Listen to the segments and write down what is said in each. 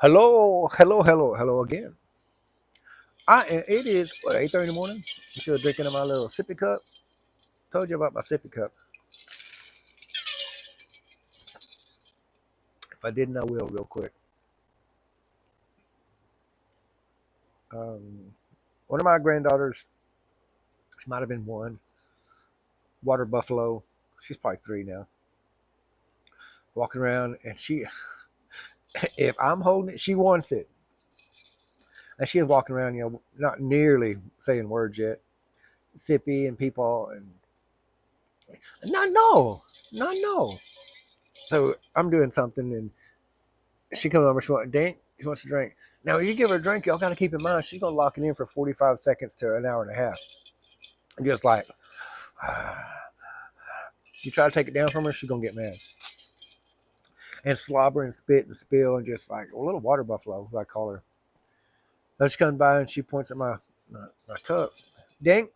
Hello, hello, hello, hello again. It is what 8:30 in the morning. I'm still drinking in my little sippy cup. Told you about my sippy cup. If I didn't, I will real quick. Um, One of my granddaughters, she might have been one, water buffalo. She's probably three now. Walking around, and she, if I'm holding it, she wants it, and she was walking around, not nearly saying words yet. Sippy and people, and not no, not no. So I'm doing something, and she comes over. She wants to drink. Now, you give her a drink, y'all got to keep in mind she's gonna lock it in for 45 seconds to an hour and a half. And just like you try to take it down from her, she's gonna get mad and slobber and spit and spill and just like a little water buffalo, I call her. So she comes by and she points at my cup. Dang!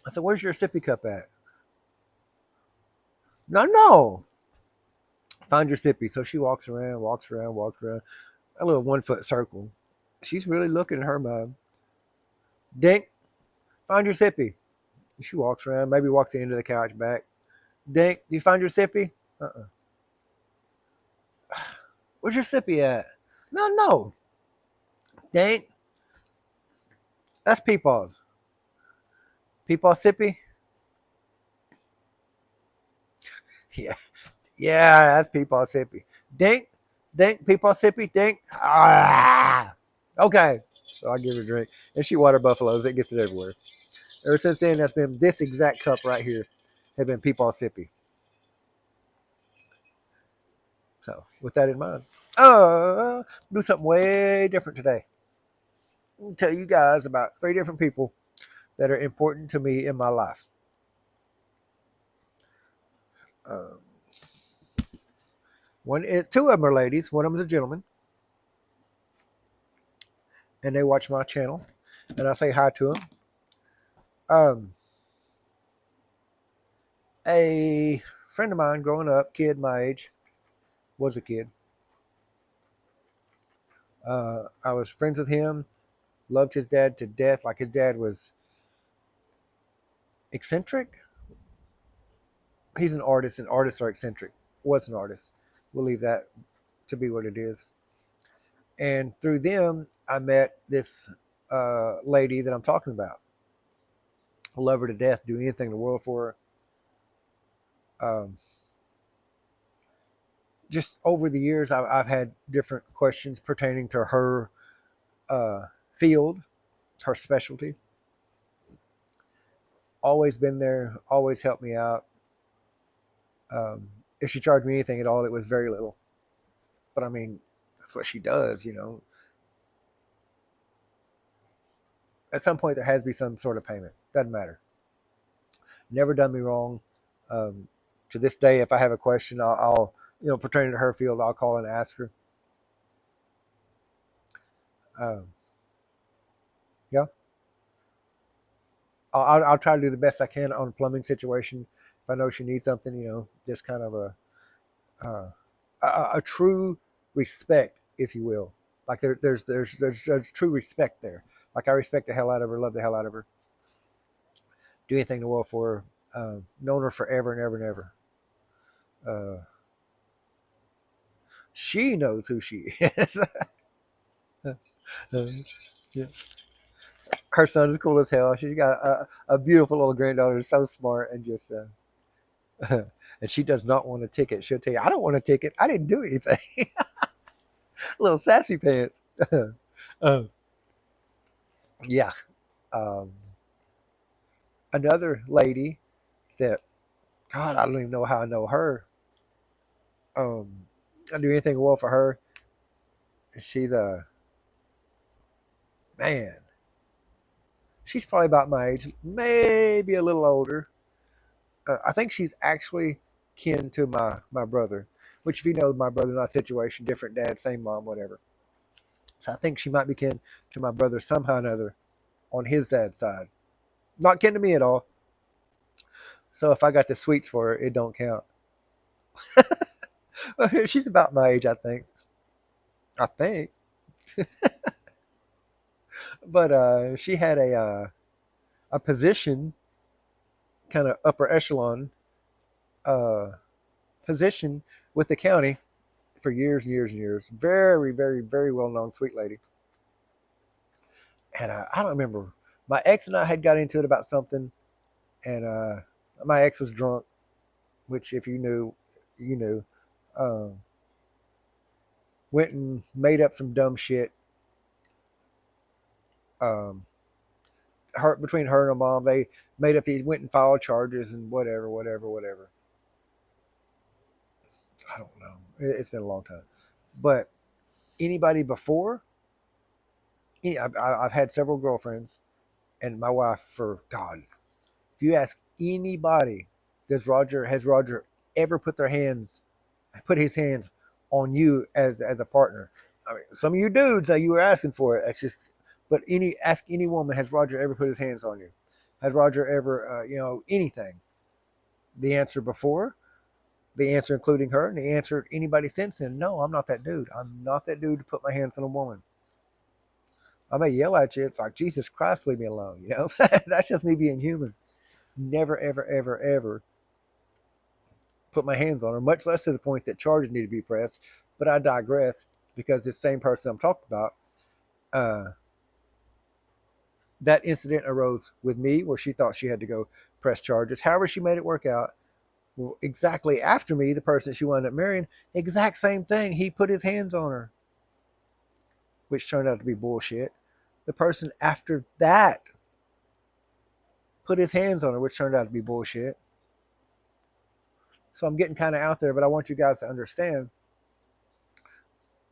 I said, "Where's your sippy cup at?" No, no. Find your sippy. So she walks around, walks around, walks around. A little 1 foot circle. She's really looking at her mom. Dink, find your sippy. She walks around, maybe walks into the couch back. Dink, do you find your sippy? Uh-uh. Where's your sippy at? No, no. Dink, that's Peepaw's. Peepaw sippy? Yeah. Yeah, that's Peepaw sippy. Dink, dink, Peepaw sippy, dink. Ah! Okay. So I give her a drink. And she water buffaloes. It gets it everywhere. Ever since then, that's been this exact cup right here. Has been Peepaw sippy. So with that in mind, do something way different today. I'll tell you guys about three different people that are important to me in my life. Um, One is two of them are ladies. One of them is a gentleman, and they watch my channel, and I say hi to them. Um, a friend of mine growing up, kid my age, was a kid. I was friends with him, loved his dad to death. Like his dad was eccentric. He's an artist, and artists are eccentric. Was an artist. We'll leave that to be what it is. And through them, I met this lady that I'm talking about. I love her to death. Do anything in the world for her. Just over the years, I've had different questions pertaining to her uh, field, her specialty. Always been there, always helped me out. If she charged me anything at all, it was very little. But I mean, that's what she does. At some point, there has to be some sort of payment. Doesn't matter. Never done me wrong. Um, to this day, if I have a question, I'll pertaining to her field, I'll call and ask her. Um, yeah, I'll try to do the best I can on a plumbing situation. If I know she needs something, there's kind of uh, a true respect, if you will. Like there's true respect there. Like I respect the hell out of her, love the hell out of her, do anything in the world for her. Known her forever and ever and ever. Uh, she knows who she is. Yeah. Her son is cool as hell. She's got a beautiful little granddaughter, so smart and just and she does not want a ticket. She'll tell you, I don't want a ticket. I didn't do anything. Little sassy pants. uh, yeah. Um, Another lady that, God, I don't even know how I know her. I do anything well for her. She's a man. She's probably about my age, maybe a little older. I think she's actually kin to my brother, which if you know my brother and I situation, different dad, same mom, whatever. So I think she might be kin to my brother somehow or another on his dad's side. Not kin to me at all. So if I got the sweets for her, it don't count. She's about my age, I think. I think. But she had a position, kind of upper echelon uh, position with the county for years and years and years. Very, very, very well known sweet lady. And I don't remember. My ex and I had got into it about something, and my ex was drunk, which if you knew, you knew. Um, Went and made up some dumb shit. Um, her between her and her mom, they made up these, went and filed charges and whatever, whatever, whatever. I don't know. It's been a long time, but anybody before, I've had several girlfriends and my wife for God. If you ask anybody, has Roger ever put his hands on you as a partner? I mean, some of you dudes that you were asking for it. That's just, but ask any woman, has Roger ever put his hands on you? Has Roger ever, anything? The answer before, the answer including her, and the answer anybody since then. No, I'm not that dude. I'm not that dude to put my hands on a woman. I may yell at you. It's like, Jesus Christ, leave me alone. That's just me being human. Never, ever, ever, ever put my hands on her, much less to the point that charges need to be pressed. But I digress, because this same person I'm talking about, uh, that incident arose with me where she thought she had to go press charges. However, she made it work out. Well, exactly after me, the person she wound up marrying, exact same thing. He put his hands on her, which turned out to be bullshit. The person after that put his hands on her, which turned out to be bullshit. So I'm getting kind of out there, but I want you guys to understand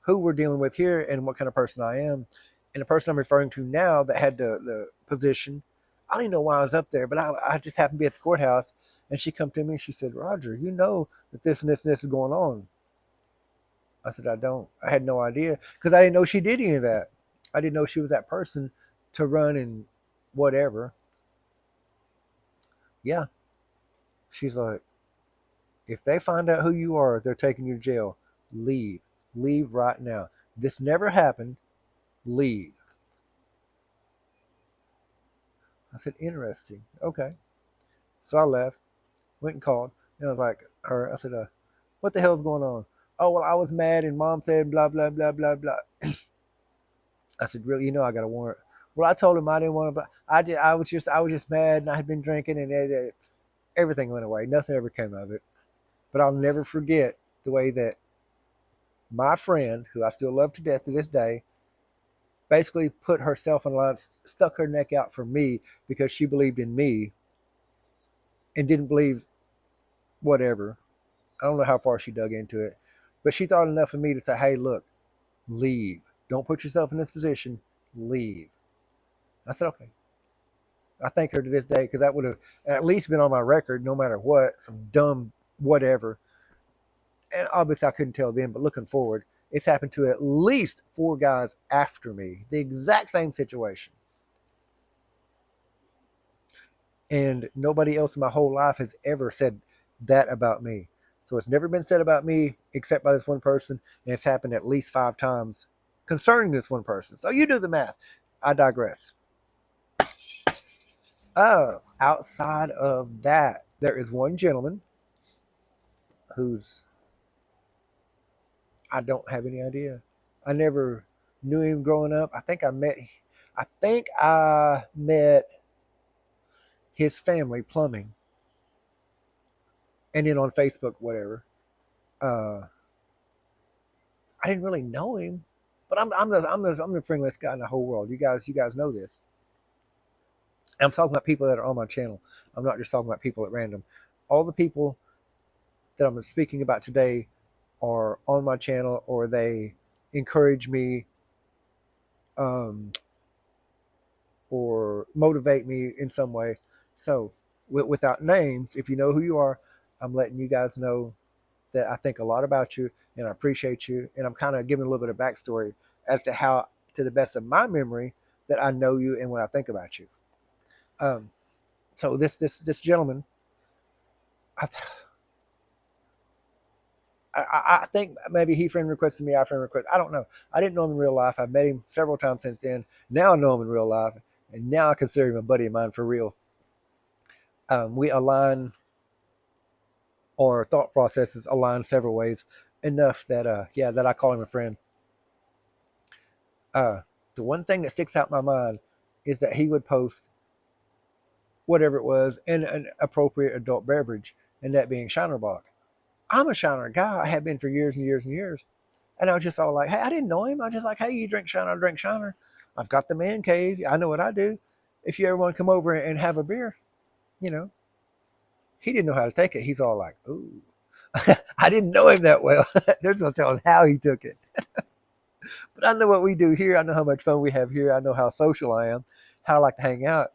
who we're dealing with here and what kind of person I am. And the person I'm referring to now that had the position, I don't even know why I was up there, but I just happened to be at the courthouse, and she come to me and she said, Roger, you know that this and this and this is going on. I said, I don't. I had no idea, because I didn't know she did any of that. I didn't know she was that person to run and whatever. Yeah. She's like, if they find out who you are, they're taking you to jail. Leave. Leave right now. This never happened. Leave. I said, interesting. Okay. So I left, went and called, and I was like, I said, what the hell's going on? Oh, well, I was mad, and mom said blah, blah, blah, blah, blah. I said, really? You know I got a warrant. Well, I told him I didn't want to, but I was just mad, and I had been drinking, and everything went away. Nothing ever came of it. But I'll never forget the way that my friend, who I still love to death to this day, basically put herself in line, stuck her neck out for me because she believed in me and didn't believe whatever. I don't know how far she dug into it, but she thought enough of me to say, hey, look, leave. Don't put yourself in this position. Leave. I said, okay. I thank her to this day, because that would have at least been on my record no matter what, some dumb whatever. And obviously I couldn't tell them, but looking forward, it's happened to at least 4 guys after me, the exact same situation. And nobody else in my whole life has ever said that about me. So it's never been said about me except by this one person, and it's happened at least 5 times concerning this one person. So you do the math. I digress. Outside of that, there is one gentleman who's, I don't have any idea. I never knew him growing up. I think I met his family plumbing, and then on Facebook, whatever. Uh, I didn't really know him, but I'm the friendliest guy in the whole world. You guys know this. I'm talking about people that are on my channel. I'm not just talking about people at random. All the people that I'm speaking about today are on my channel, or they encourage me, um, or motivate me in some way. So, without names, if you know who you are, I'm letting you guys know that I think a lot about you and I appreciate you. And I'm kind of giving a little bit of backstory as to how, to the best of my memory, that I know you and when I think about you. Um, so this gentleman, I, I think maybe he friend requested me, I friend requested. I don't know. I didn't know him in real life. I've met him several times since then. Now I know him in real life, and now I consider him a buddy of mine for real. We align, our thought processes align several ways enough that yeah, that I call him a friend. Uh, the one thing that sticks out in my mind is that he would post whatever it was in an appropriate adult beverage, and that being Shiner Bock. I'm a Shiner guy. I have been for years and years and years. And I was just all like, hey, I didn't know him. I was just like, hey, you drink Shiner, I drink Shiner. I've got the man cave. I know what I do. If you ever want to come over and have a beer, you know, he didn't know how to take it. He's all like, ooh. I didn't know him that well. There's no telling how he took it. But I know what we do here. I know how much fun we have here. I know how social I am, how I like to hang out.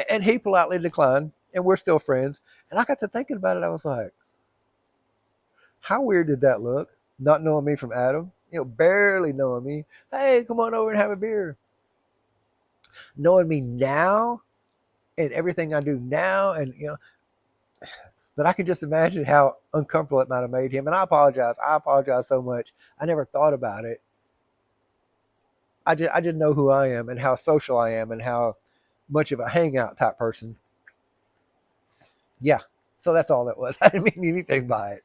And he politely declined, and we're still friends. And I got to thinking about it. I was like, how weird did that look? Not knowing me from Adam, barely knowing me. Hey, come on over and have a beer. Knowing me now and everything I do now, and but I can just imagine how uncomfortable it might have made him. And I apologize. I apologize so much. I never thought about it. I just know who I am and how social I am and how much of a hangout type person. Yeah. So that's all that was. I didn't mean anything by it.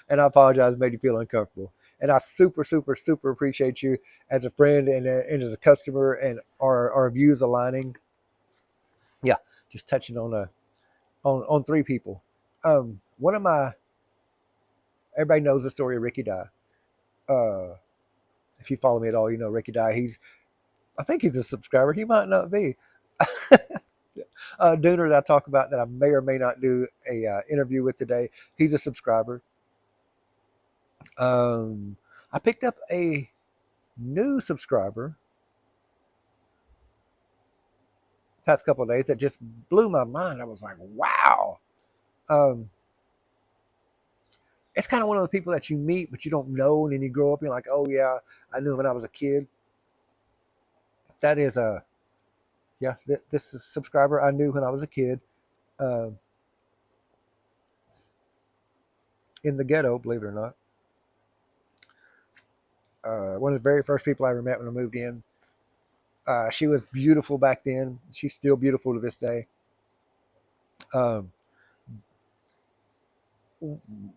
And I apologize, made you feel uncomfortable. And I super, super, super appreciate you as a friend and as a customer and our views aligning. Yeah, just touching on on three people. One of my everybody knows the story of Ricky Dye. Uh, if you follow me at all, you know Ricky Dye. I think he's a subscriber. He might not be. Dooner that I talk about that I may or may not do a interview with today. He's a subscriber. Um, I picked up a new subscriber past couple of days that just blew my mind. I was like, wow. Um, it's kind of one of the people that you meet but you don't know, and then you grow up and you're like, oh yeah, I knew him when I was a kid. That is a yeah. This is a subscriber I knew when I was a kid, uh, in the ghetto. Believe it or not, one of the very first people I ever met when I moved in. She was beautiful back then. She's still beautiful to this day. Um,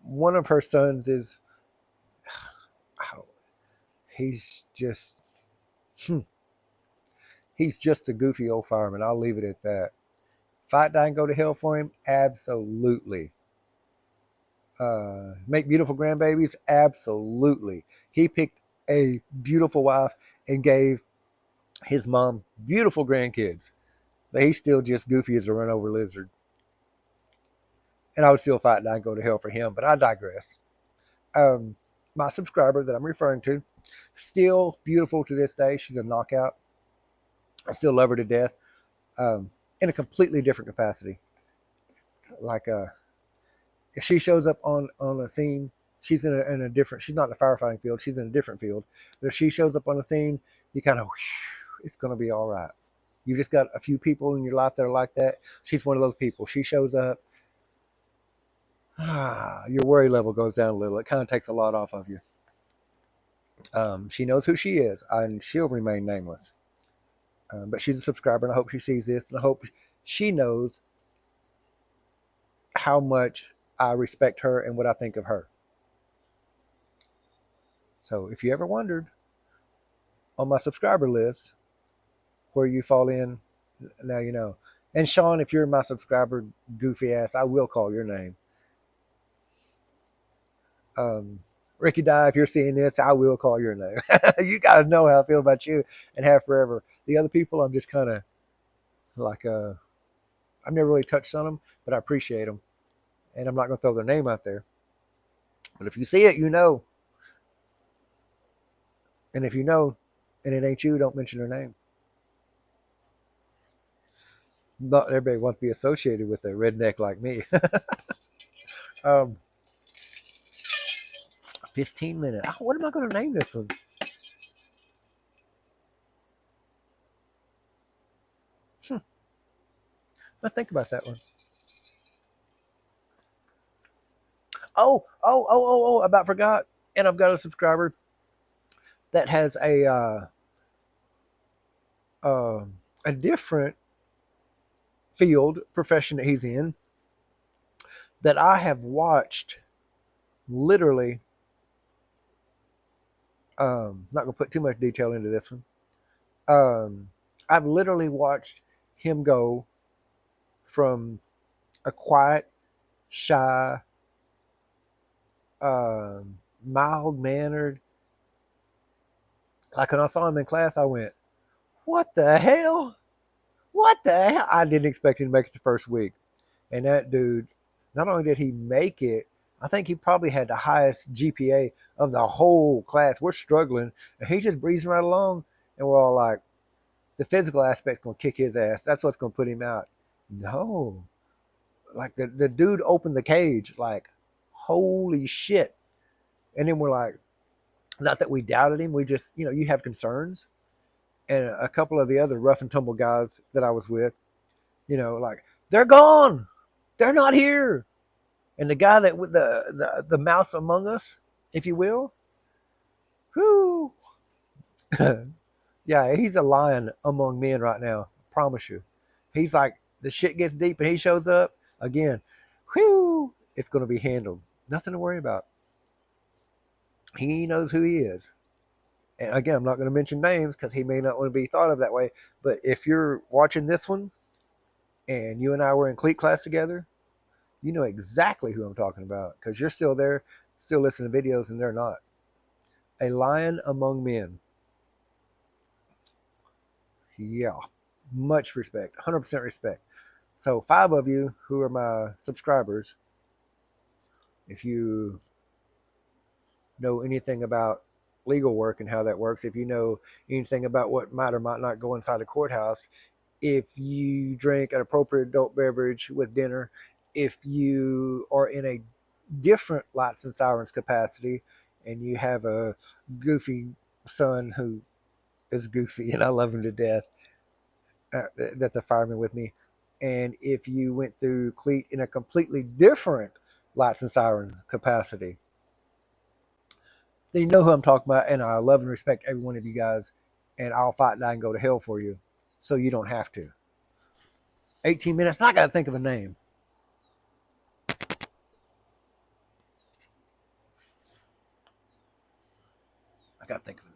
one of her sons is, oh, he's just hmm, he's just a goofy old fireman. I'll leave it at that. Fight, die, and go to hell for him? Absolutely. Make beautiful grandbabies? Absolutely. He picked a beautiful wife and gave his mom beautiful grandkids. But he's still just goofy as a run over lizard. And I would still fight, die, and go to hell for him. But I digress. Um, my subscriber that I'm referring to, still beautiful to this day. She's a knockout. I still love her to death, in a completely different capacity. Like if she shows up on a scene, she's in a different. She's not in the firefighting field. She's in a different field. But if she shows up on a scene, you kind of, it's going to be all right. You've just got a few people in your life that are like that. She's one of those people. She shows up, your worry level goes down a little. It kind of takes a lot off of you. She knows who she is, and she'll remain nameless. But she's a subscriber, and I hope she sees this, and I hope she knows how much I respect her and what I think of her. So if you ever wondered on my subscriber list where you fall in, now you know. And Sean, if you're my subscriber, goofy ass, I will call your name. Um, Ricky Dye, if you're seeing this, I will call your name. You guys know how I feel about you and have forever. The other people, I'm just kind of like, I've never really touched on them, but I appreciate them. And I'm not going to throw their name out there. But if you see it, you know. And if you know and it ain't you, don't mention their name. Not everybody wants to be associated with a redneck like me. um, 15 minutes. What am I going to name this one? I think about that one. About forgot. And I've got a subscriber that has uh, a different field profession that he's in that I have watched literally. Not gonna put too much detail into this one. Um, I've literally watched him go from a quiet, shy, mild mannered. Like when I saw him in class, I went, "What the hell? What the hell?" I didn't expect him to make it the first week. And that dude, not only did he make it, I think he probably had the highest GPA of the whole class. We're struggling, and he just breezing right along. And we're all like, the physical aspect's gonna kick his ass. That's what's gonna put him out. No, like the dude opened the cage, like, holy shit. And then we're like, not that we doubted him, we just, you have concerns. And a couple of the other rough and tumble guys that I was with, like, they're gone, they're not here. And the guy that with the mouse among us, if you will, whoo, yeah, he's a lion among men right now. I promise you. He's like, the shit gets deep and he shows up again. Whoo, it's going to be handled. Nothing to worry about. He knows who he is. And again, I'm not going to mention names because he may not want to be thought of that way. But if you're watching this one and you and I were in cleat class together, you know exactly who I'm talking about because you're still there, still listening to videos, and they're not. A lion among men. Yeah, much respect, 100% respect. So, 5 of you who are my subscribers, if you know anything about legal work and how that works, if you know anything about what might or might not go inside the courthouse, if you drink an appropriate adult beverage with dinner, if you are in a different lights and sirens capacity and you have a goofy son who is goofy and I love him to death, that's a fireman with me. And if you went through cleat in a completely different lights and sirens capacity, then you know who I'm talking about. And I love and respect every one of you guys. And I'll fight, die, and go to hell for you so you don't have to. 18 minutes, and I got to think of a name. I got to think of